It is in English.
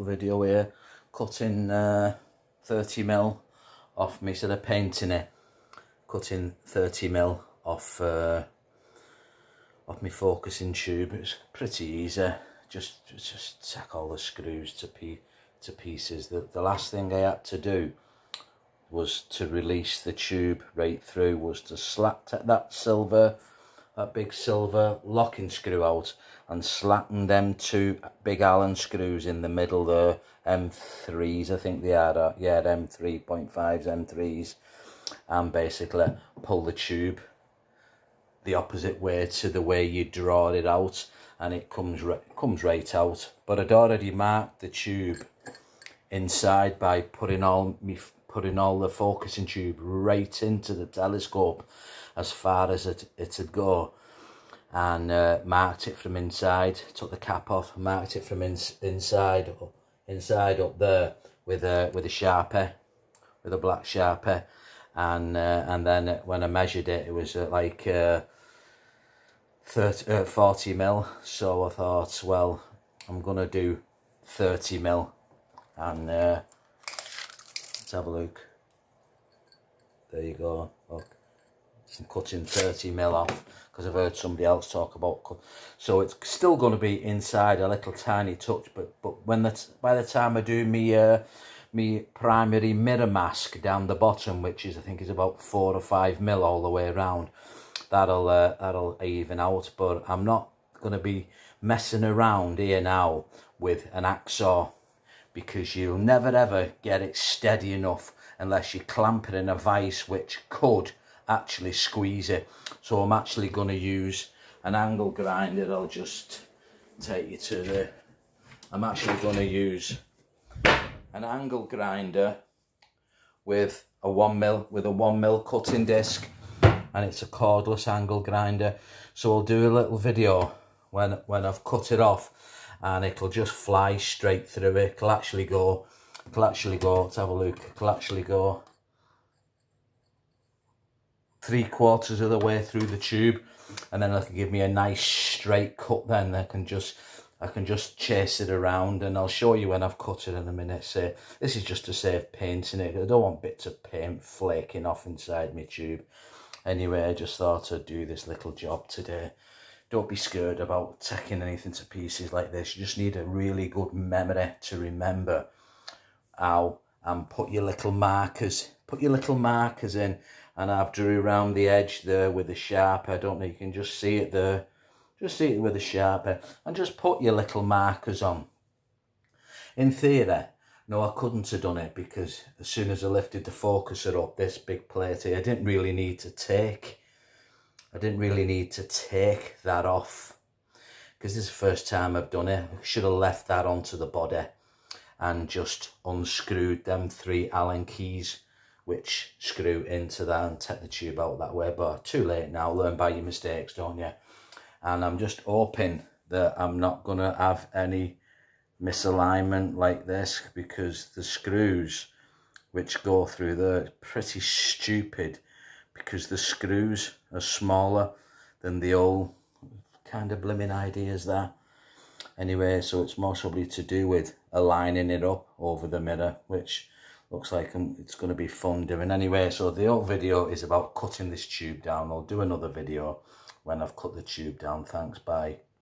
Video here, cutting 30mm off me, instead of painting it, cutting 30mm off my focusing tube. It's pretty easy. Just tack all the screws to pieces. The last thing I had to do was to release the tube right through, was to take that big silver locking screw out and slacken them two big Allen screws in the middle there, M3s I think they are, yeah, M3.5s, M3s, and basically pull the tube the opposite way to the way you draw it out, and it comes right out. But I'd already marked the tube inside by putting all the focusing tube right into the telescope as far as it'd go, and marked it from inside. Took the cap off, marked it from inside up there with a Sharpie, with a black Sharpie, and then when I measured it, it was like 40mm. So I thought, well, I'm gonna do 30mm, and let's have a look. There you go. Look, I'm cutting 30mm off because I've heard somebody else talk about so it's still going to be inside a little tiny touch, but by the time I do me primary mirror mask down the bottom, which is, I think, is about 4 or 5mm all the way around, that'll even out. But I'm not going to be messing around here now with an hacksaw, because you'll never ever get it steady enough unless you clamp it in a vise, which could actually squeeze it. So I'm actually going to use an angle grinder. I'll just take you to the... I'm actually going to use an angle grinder with a 1mm cutting disc, and it's a cordless angle grinder. So I'll do a little video when I've cut it off, and it'll just fly straight through it. It'll actually go, let's have a look, it'll actually go 3/4 of the way through the tube, and then it'll give me a nice straight cut. Then I can just chase it around, and I'll show you when I've cut it in a minute. So this is just to save painting it. I don't want bits of paint flaking off inside my tube. Anyway, I just thought I'd do this little job today. Don't be scared about taking anything to pieces like this. You just need a really good memory to remember how, and put your little markers in. And I've drew around the edge there with the Sharpie. I don't know, you can just see it there. Just see it with the Sharpie, and just put your little markers on. In theory, no, I couldn't have done it, because as soon as I lifted the focuser up, this big plate here, I didn't really need to take that off, because this is the first time I've done it. I should have left that onto the body and just unscrewed them 3 Allen keys which screw into that, and take the tube out that way. But too late now. Learn by your mistakes, don't you? And I'm just hoping that I'm not going to have any misalignment like this, because the screws which go through there are pretty stupid, because the screws are smaller than the old kind of blimmin' ideas there. Anyway, so it's mostly to do with aligning it up over the mirror, which looks like it's going to be fun doing. Anyway, so the whole video is about cutting this tube down. I'll do another video when I've cut the tube down. Thanks, bye.